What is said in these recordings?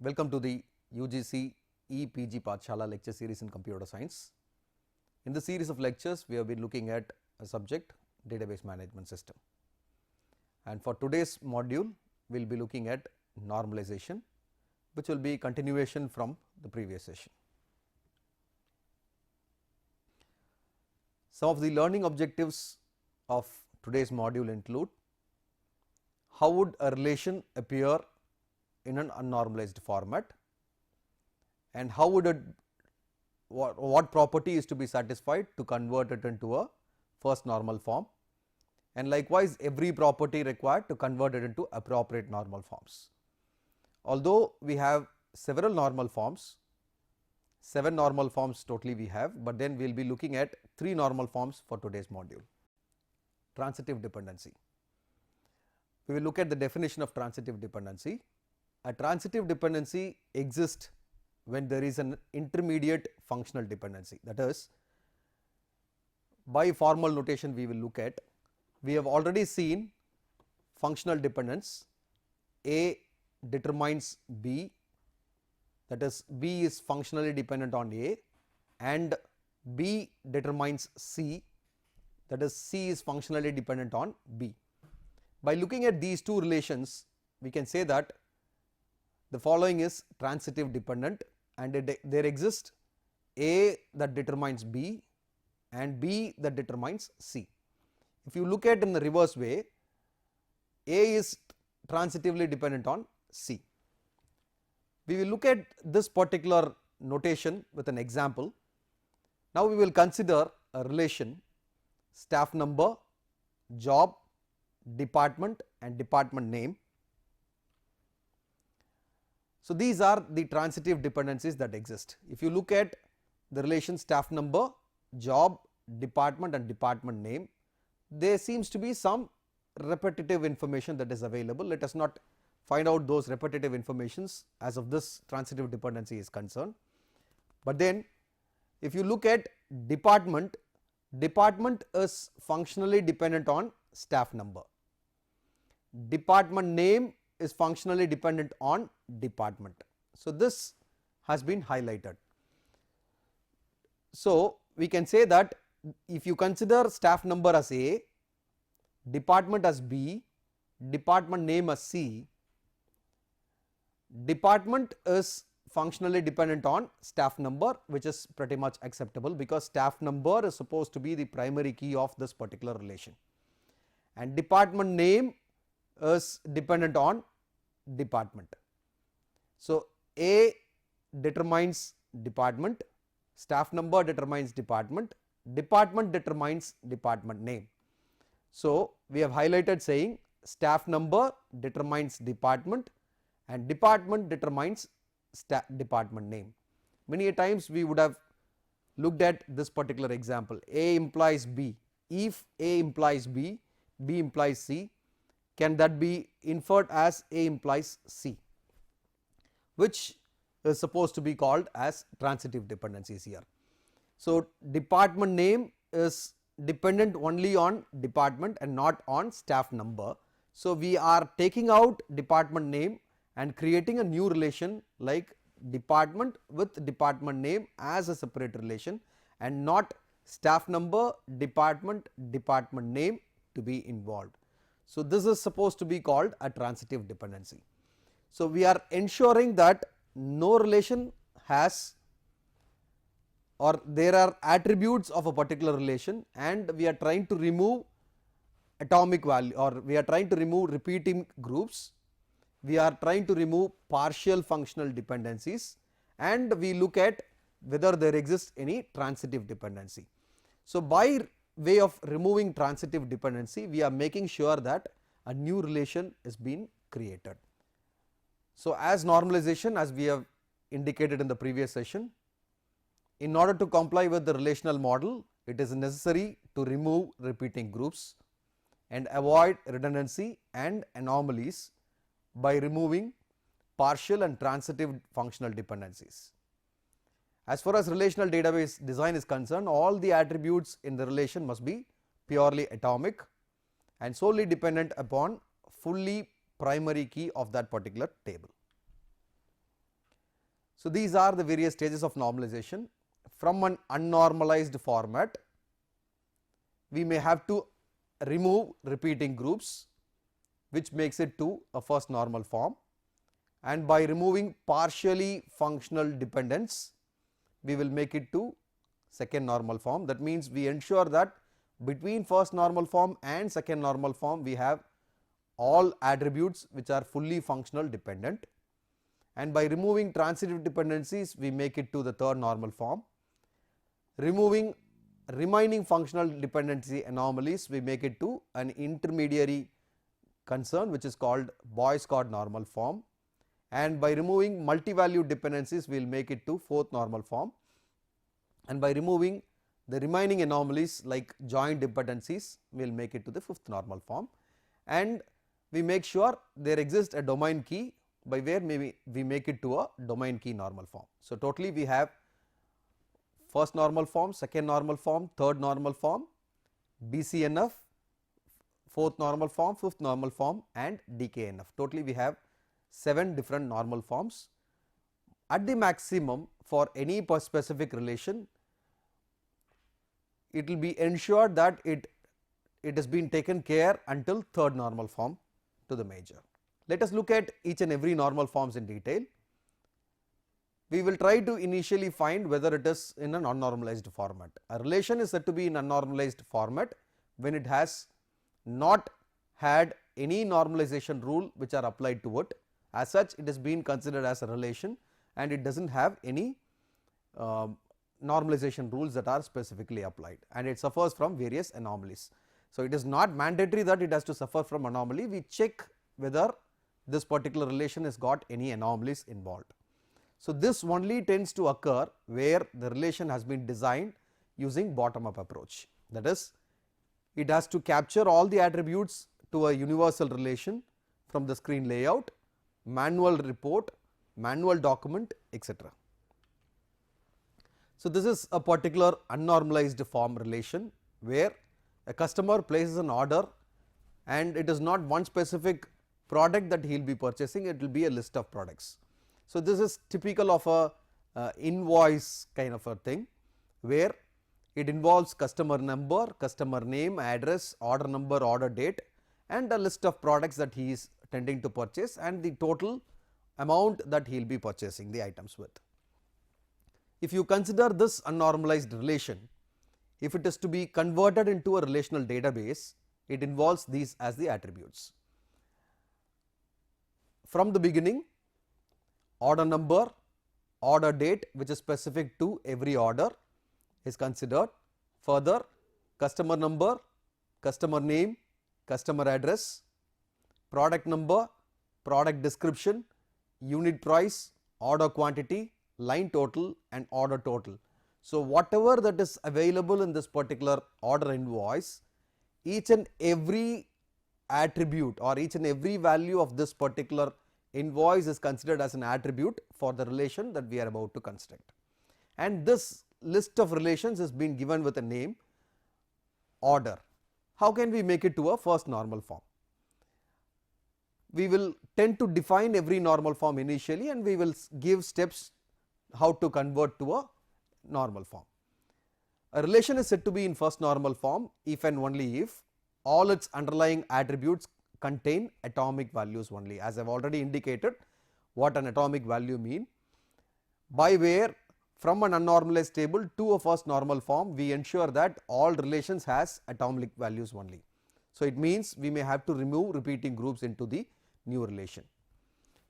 Welcome to the UGC EPG Pathshala lecture series in computer science. In the series of lectures, we have been looking at a subject, database management system, and for today's module we will be looking at normalization, which will be continuation from the previous session. Some of the learning objectives of today's module include: how would a relation appear in an unnormalized format, and how would it, what property is to be satisfied to convert it into a first normal form, and likewise every property required to convert it into appropriate normal forms. Although we have several normal forms, 7 normal forms totally we have, but then we will be looking at 3 normal forms for today's module. Transitive dependency. We will look at the definition of transitive dependency. A transitive dependency exists when there is an intermediate functional dependency, that is, by formal notation we will look at. We have already seen functional dependence. A determines B, that is, B is functionally dependent on A, and B determines C, that is, C is functionally dependent on B. By looking at these two relations, we can say that the following is transitive dependent, and there exists A that determines B and B that determines C. If you look at in the reverse way, A is transitively dependent on C. We will look at this particular notation with an example. Now we will consider a relation staff number, job, department and department name. So these are the transitive dependencies that exist. If you look at the relation staff number, job, department and department name, there seems to be some repetitive information that is available. Let us not find out those repetitive informations as of this transitive dependency is concerned. But then if you look at department, department is functionally dependent on staff number. Department name is functionally dependent on department. So this has been highlighted. So we can say that if you consider staff number as A, department as B, department name as C, department is functionally dependent on staff number, which is pretty much acceptable because staff number is supposed to be the primary key of this particular relation, and department name is dependent on department. So A determines department, staff number determines department, department determines department name. So we have highlighted saying staff number determines department and department determines department name. Many a times we would have looked at this particular example. A implies B. If A implies B, B implies C, can that be inferred as A implies C, which is supposed to be called as transitive dependencies here. So department name is dependent only on department and not on staff number. So we are taking out department name and creating a new relation like department with department name as a separate relation, and not staff number, department, department name to be involved. So this is supposed to be called a transitive dependency. So we are ensuring that no relation has, or there are attributes of a particular relation, and we are trying to remove atomic value, or we are trying to remove repeating groups, we are trying to remove partial functional dependencies, and we look at whether there exists any transitive dependency. So by way of removing transitive dependency, we are making sure that a new relation is being created. So as normalization, as we have indicated in the previous session, in order to comply with the relational model, it is necessary to remove repeating groups and avoid redundancy and anomalies by removing partial and transitive functional dependencies. As far as relational database design is concerned, all the attributes in the relation must be purely atomic and solely dependent upon fully primary key of that particular table. So, these are the various stages of normalization. From an unnormalized format, we may have to remove repeating groups, which makes it to a first normal form, and by removing partially functional dependents, we will make it to second normal form. That means, we ensure that between first normal form and second normal form we have all attributes which are fully functional dependent, and by removing transitive dependencies we make it to the third normal form. Removing remaining functional dependency anomalies, we make it to an intermediary concern which is called Boyce-Codd normal form, and by removing multi-valued dependencies we will make it to fourth normal form, and by removing the remaining anomalies like joint dependencies we will make it to the fifth normal form, and we make sure there exists a domain key by where we make it to a domain key normal form. So, totally we have first normal form, second normal form, third normal form, BCNF, fourth normal form, fifth normal form and DKNF. Totally we have 7 different normal forms. At the maximum for any specific relation, it will be ensured that it has been taken care until third normal form to the major. Let us look at each and every normal forms in detail. We will try to initially find whether it is in an unnormalized format. A relation is said to be in unnormalized format when it has not had any normalization rule which are applied to it. As such, it is being considered as a relation and it does not have any normalization rules that are specifically applied, and it suffers from various anomalies. So, it is not mandatory that it has to suffer from anomaly. We check whether this particular relation has got any anomalies involved. So, this only tends to occur where the relation has been designed using bottom up approach. That is, it has to capture all the attributes to a universal relation from the screen layout, manual report, manual document, etc. So, this is a particular unnormalized form relation where a customer places an order and it is not one specific product that he will be purchasing, it will be a list of products. So, this is typical of a invoice kind of a thing where it involves customer number, customer name, address, order number, order date and a list of products that he is tending to purchase and the total amount that he will be purchasing the items with. If you consider this unnormalized relation, if it is to be converted into a relational database, it involves these as the attributes. From the beginning, order number, order date which is specific to every order is considered. Further, customer number, customer name, customer address, product number, product description, unit price, order quantity, line total and order total. So, whatever that is available in this particular order invoice, each and every attribute or each and every value of this particular invoice is considered as an attribute for the relation that we are about to construct, and this list of relations is being given with a name order. How can we make it to a first normal form? We will tend to define every normal form initially and we will give steps how to convert to a normal form. A relation is said to be in first normal form if and only if all its underlying attributes contain atomic values only. As I have already indicated what an atomic value mean, by where from an unnormalized table to a first normal form we ensure that all relations has atomic values only. So, it means we may have to remove repeating groups into the new relation.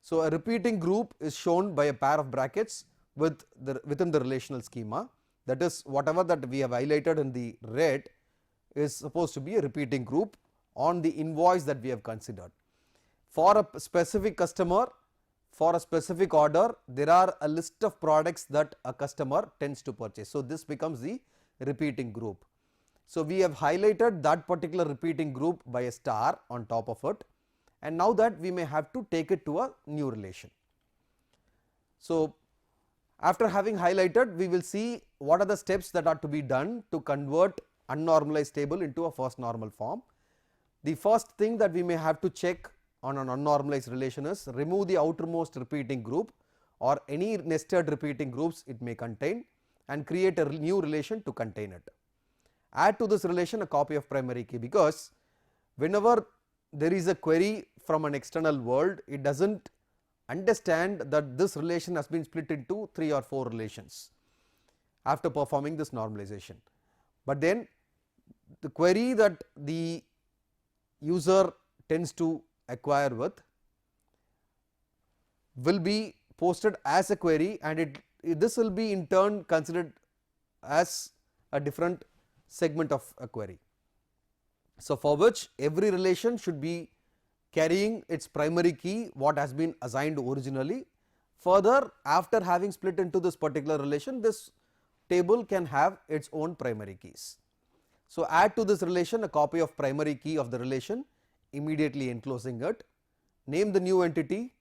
So, a repeating group is shown by a pair of brackets within the relational schema, that is whatever that we have highlighted in the red is supposed to be a repeating group on the invoice that we have considered. For a specific customer, for a specific order, there are a list of products that a customer tends to purchase. So, this becomes the repeating group. So, we have highlighted that particular repeating group by a star on top of it, and now that we may have to take it to a new relation. So, after having highlighted, we will see what are the steps that are to be done to convert unnormalized table into a first normal form. The first thing that we may have to check on an unnormalized relation is remove the outermost repeating group or any nested repeating groups it may contain, and create a new relation to contain it. Add to this relation a copy of primary key, because whenever there is a query from an external world, it does not understand that this relation has been split into 3 or 4 relations after performing this normalization. But then the query that the user tends to acquire with will be posted as a query, and this will be in turn considered as a different segment of a query. So, for which every relation should be carrying its primary key what has been assigned originally. Further, after having split into this particular relation, this table can have its own primary keys. So, add to this relation a copy of primary key of the relation immediately enclosing it, name the new entity,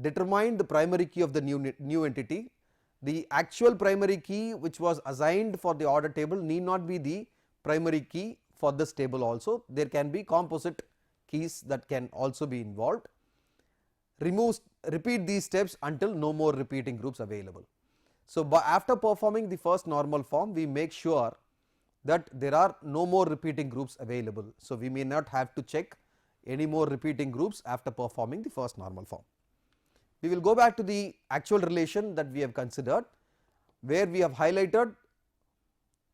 determine the primary key of the new entity. The actual primary key which was assigned for the order table need not be the primary key for this table also. There can be composite keys that can also be involved. Repeat these steps until no more repeating groups available. So, after performing the first normal form, we make sure that there are no more repeating groups available. So, we may not have to check any more repeating groups after performing the first normal form. We will go back to the actual relation that we have considered, where we have highlighted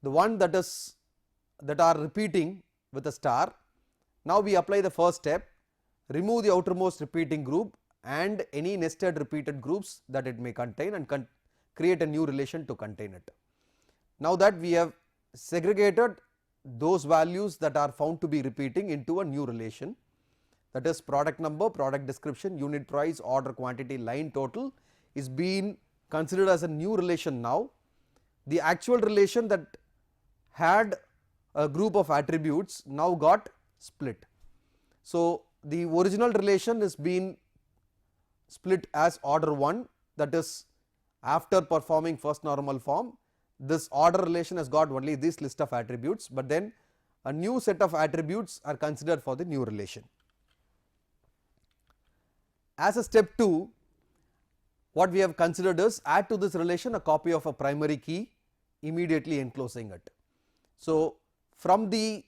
the one that are repeating with a star. Now, we apply the first step, remove the outermost repeating group and any nested repeated groups that it may contain, and create a new relation to contain it. Now that we have segregated those values that are found to be repeating into a new relation, that is product number, product description, unit price, order quantity, line total is being considered as a new relation. Now, the actual relation that had a group of attributes now got split. So, the original relation is being split as order 1, that is after performing first normal form. This order relation has got only this list of attributes, but then a new set of attributes are considered for the new relation. As a step 2, what we have considered is add to this relation a copy of a primary key immediately enclosing it. So, from the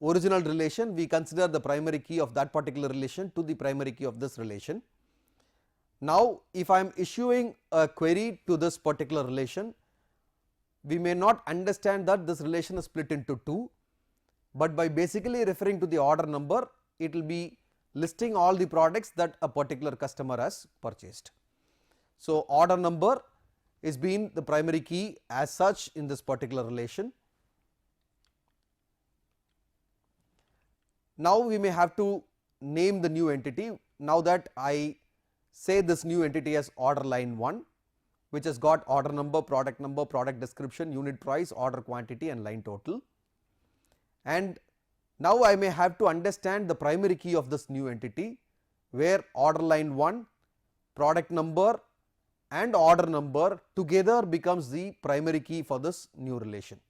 original relation we consider the primary key of that particular relation to the primary key of this relation. Now, if I am issuing a query to this particular relation, we may not understand that this relation is split into 2, but by basically referring to the order number, it will be listing all the products that a particular customer has purchased. So, order number is being the primary key as such in this particular relation. Now, we may have to name the new entity. Now that I say this new entity as order line 1, which has got order number, product description, unit price, order quantity and line total. And now I may have to understand the primary key of this new entity, where order line 1, product number and order number together becomes the primary key for this new relation.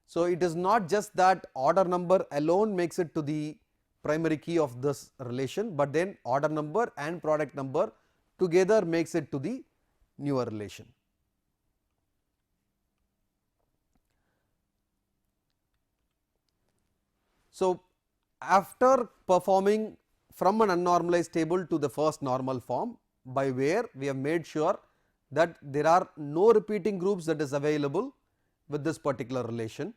So, it is not just that order number alone makes it to the primary key of this relation, but then order number and product number together makes it to the newer relation. So, after performing from an unnormalized table to the first normal form, by where we have made sure that there are no repeating groups that is available with this particular relation,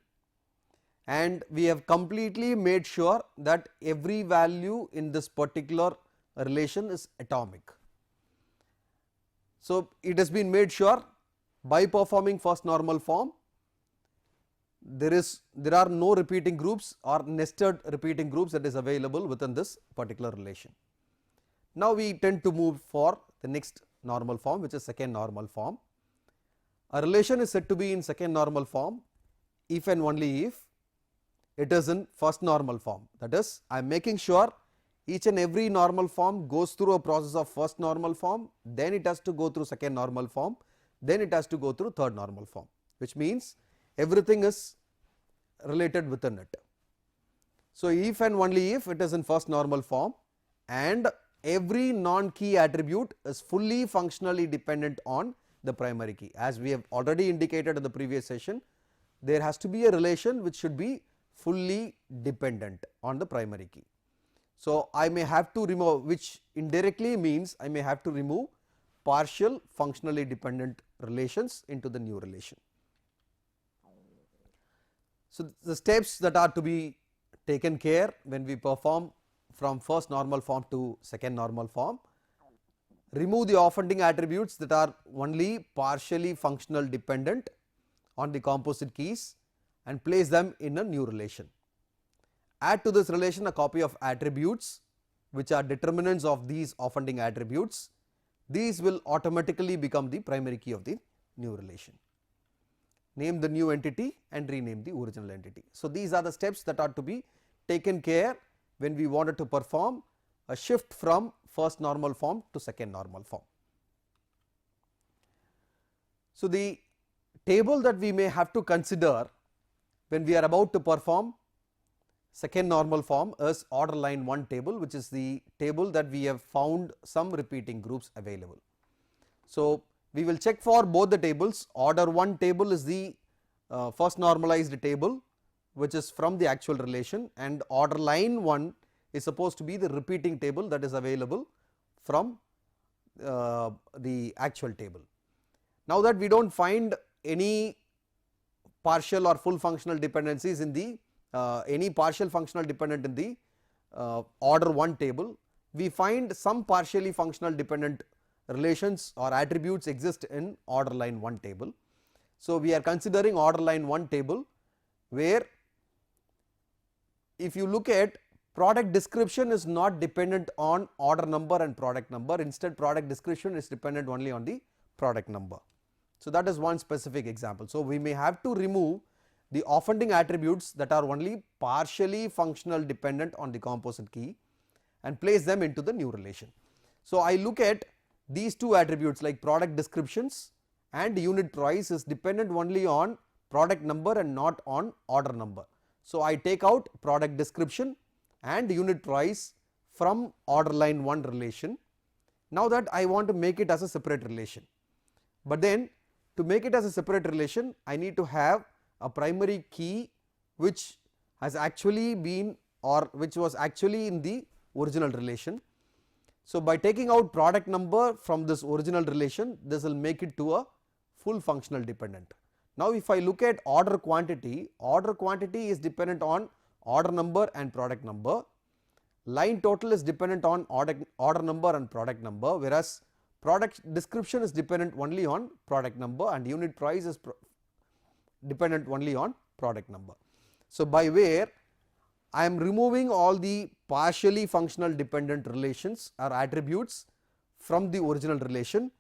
and we have completely made sure that every value in this particular relation is atomic. So, it has been made sure by performing first normal form there are no repeating groups or nested repeating groups that is available within this particular relation. Now, we tend to move for the next normal form, which is second normal form. A relation is said to be in second normal form if and only if it is in first normal form. That is, I am making sure each and every normal form goes through a process of first normal form, then it has to go through second normal form, then it has to go through third normal form, which means everything is related within it. So, if and only if it is in first normal form and every non-key attribute is fully functionally dependent on the primary key. As we have already indicated in the previous session, there has to be a relation which should be fully dependent on the primary key. So, I may have to remove, which indirectly means I may have to remove partial functionally dependent relations into the new relation. So, the steps that are to be taken care when we perform from first normal form to second normal form: remove the offending attributes that are only partially functional dependent on the composite keys and place them in a new relation. Add to this relation a copy of attributes which are determinants of these offending attributes. These will automatically become the primary key of the new relation. Name the new entity and rename the original entity. So, these are the steps that are to be taken care when we wanted to perform a shift from first normal form to second normal form. So, the table that we may have to consider when we are about to perform second normal form is order line 1 table, which is the table that we have found some repeating groups available. So, we will check for both the tables. Order 1 table is the first normalized table which is from the actual relation, and order line 1 is supposed to be the repeating table that is available from the actual table. Now that we do not find any partial or full functional dependencies in the any partial functional dependent in the order 1 table, we find some partially functional dependent relations or attributes exist in order line 1 table. So, we are considering order line 1 table where if you look at product description is not dependent on order number and product number, instead product description is dependent only on the product number. So, that is one specific example. So, we may have to remove the offending attributes that are only partially functional dependent on the composite key and place them into the new relation. So, I look at these two attributes like product descriptions and unit price is dependent only on product number and not on order number. So, I take out product description and unit price from order line 1 relation. Now that I want to make it as a separate relation, but then to make it as a separate relation I need to have a primary key which has actually been or which was actually in the original relation. So, by taking out product number from this original relation, this will make it to a full functional dependent. Now, if I look at order quantity is dependent on order number and product number, line total is dependent on order number and product number, whereas product description is dependent only on product number and unit price is dependent only on product number. So, by where I am removing all the partially functional dependent relations or attributes from the original relation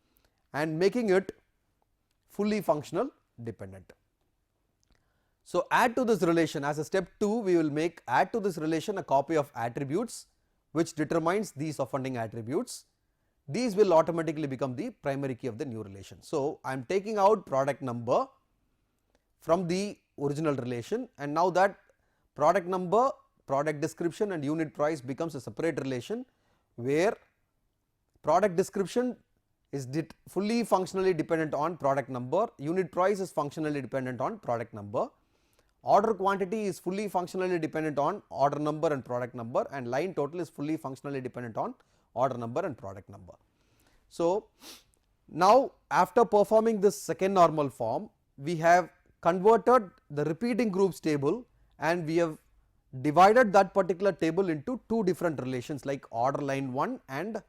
and making it fully functional dependent. So, add to this relation as a step 2, we will make add to this relation a copy of attributes which determines these offending attributes. These will automatically become the primary key of the new relation. So, I am taking out product number from the original relation, and now that product number, product description and unit price becomes a separate relation where product description is fully functionally dependent on product number, unit price is functionally dependent on product number, order quantity is fully functionally dependent on order number and product number, and line total is fully functionally dependent on order number and product number. So, now after performing this second normal form, we have converted the repeating groups table and we have divided that particular table into two different relations like order line 1 and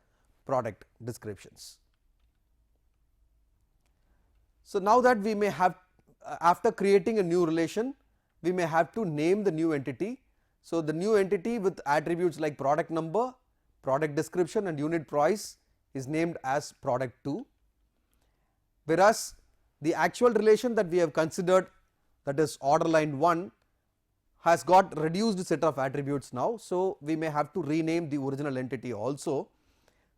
product descriptions. So, now that we may have after creating a new relation, we may have to name the new entity. So, the new entity with attributes like product number, product description and unit price is named as product 2, whereas the actual relation that we have considered, that is order line 1, has got reduced set of attributes now. So, we may have to rename the original entity also.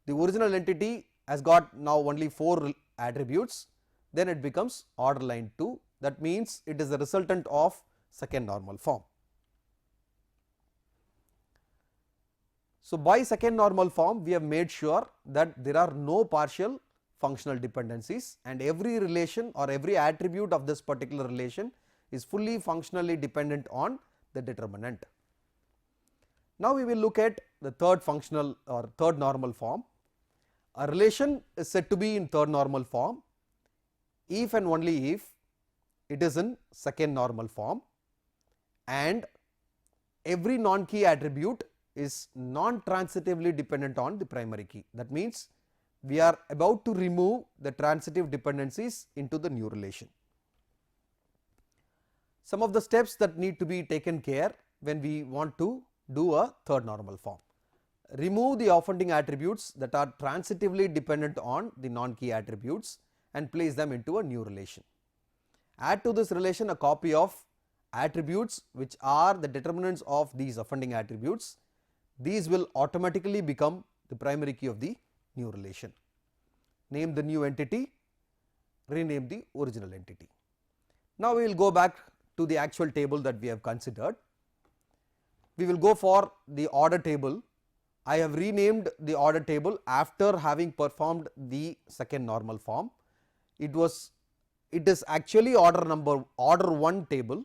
The original entity has got now only 4 attributes, then it becomes order line 2, that means it is the resultant of second normal form. So, by second normal form we have made sure that there are no partial functional dependencies and every relation or every attribute of this particular relation is fully functionally dependent on the determinant. Now, we will look at the third functional or third normal form. A relation is said to be in third normal form if and only if it is in second normal form and every non-key attribute is non-transitively dependent on the primary key. That means, we are about to remove the transitive dependencies into the new relation. Some of the steps that need to be taken care when we want to do a third normal form. Remove the offending attributes that are transitively dependent on the non-key attributes and place them into a new relation. Add to this relation a copy of attributes which are the determinants of these offending attributes. These will automatically become the primary key of the new relation. Name the new entity, rename the original entity. Now, we will go back to the actual table that we have considered. We will go for the order table. I have renamed the order table after having performed the second normal form. It is actually order 1 table,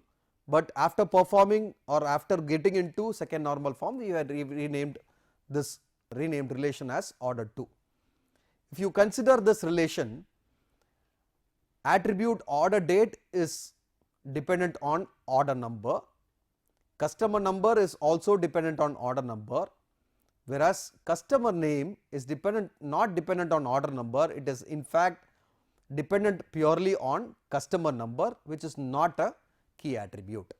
but after performing or after getting into second normal form we have renamed this renamed relation as order 2. If you consider this relation, attribute order date is dependent on order number, customer number is also dependent on order number, whereas customer name is not dependent on order number, it is in fact dependent purely on customer number, which is not a key attribute.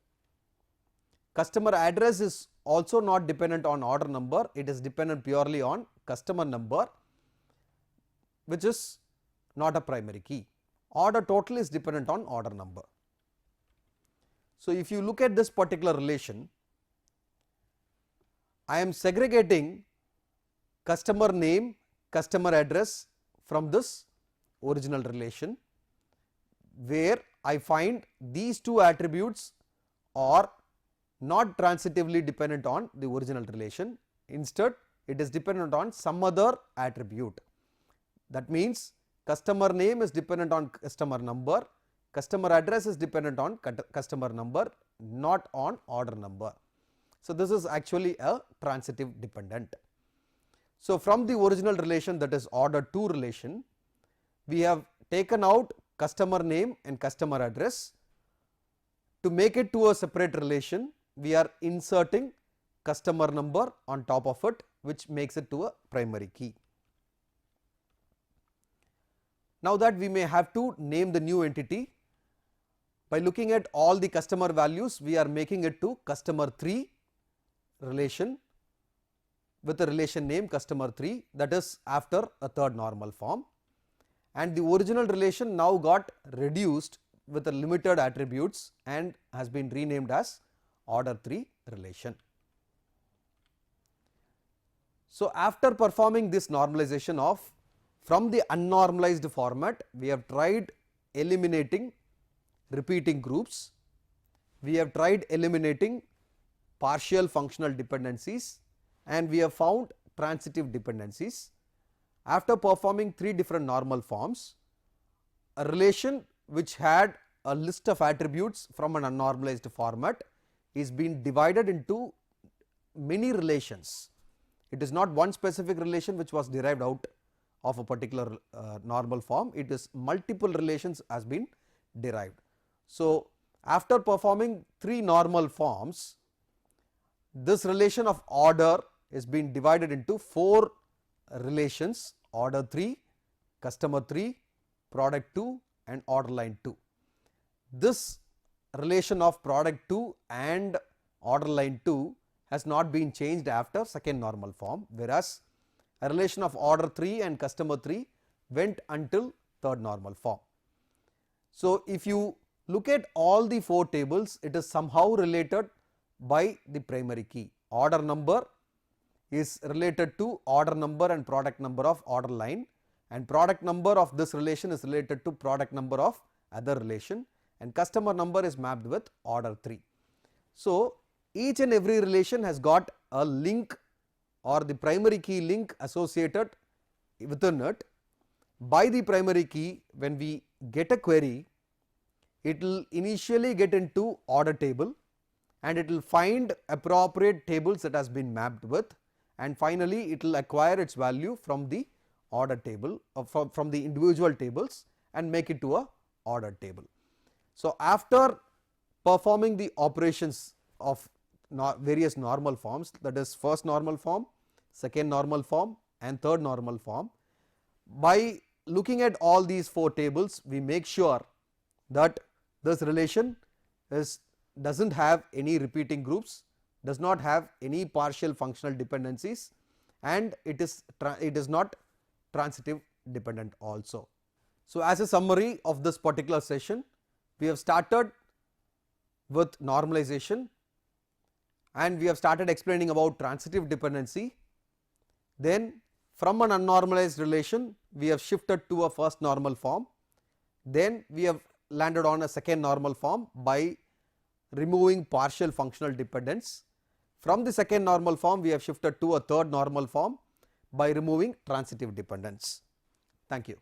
Customer address is also not dependent on order number, it is dependent purely on customer number, which is not a primary key. Order total is dependent on order number. So, if you look at this particular relation, I am segregating customer name, customer address from this original relation, where I find these two attributes are not transitively dependent on the original relation. Instead, it is dependent on some other attribute. That means, customer name is dependent on customer number, customer address is dependent on customer number, not on order number. So, this is actually a transitive dependent. So, from the original relation, that is order 2 relation, we have taken out customer name and customer address. To make it to a separate relation, we are inserting customer number on top of it, which makes it to a primary key. Now, that we may have to name the new entity. By looking at all the customer values, we are making it to customer 3 relation with a relation name customer 3, that is after a third normal form, and the original relation now got reduced with a limited attributes and has been renamed as order 3 relation. So, after performing this normalization of from the unnormalized format, we have tried eliminating repeating groups, we have tried eliminating partial functional dependencies, and we have found transitive dependencies. After performing 3 different normal forms, a relation which had a list of attributes from an unnormalized format is being divided into many relations. It is not one specific relation which was derived out of a particular normal form, it is multiple relations has been derived. So, after performing 3 normal forms, this relation of order is being divided into 4 relations: order 3, customer 3, product 2 and order line 2. This relation of product 2 and order line 2 has not been changed after second normal form, whereas a relation of order 3 and customer 3 went until third normal form. So, if you look at all the 4 tables, it is somehow related by the primary key. Order number is related to order number and product number of order line, and product number of this relation is related to product number of other relation, and customer number is mapped with order 3. So, each and every relation has got a link or the primary key link associated within it. By the primary key, when we get a query, it will initially get into order table and it will find appropriate tables that has been mapped with, and finally it will acquire its value from the order table from the individual tables and make it to a ordered table. So, after performing the operations of various normal forms, that is first normal form, second normal form and third normal form, by looking at all these 4 tables, we make sure that this relation does not have any repeating groups, does not have any partial functional dependencies, and it is not transitive dependent also. So, as a summary of this particular session, we have started with normalization and we have started explaining about transitive dependency. Then from an unnormalized relation, we have shifted to a first normal form. Then we have landed on a second normal form by removing partial functional dependence. From the second normal form, we have shifted to a third normal form by removing transitive dependence. Thank you.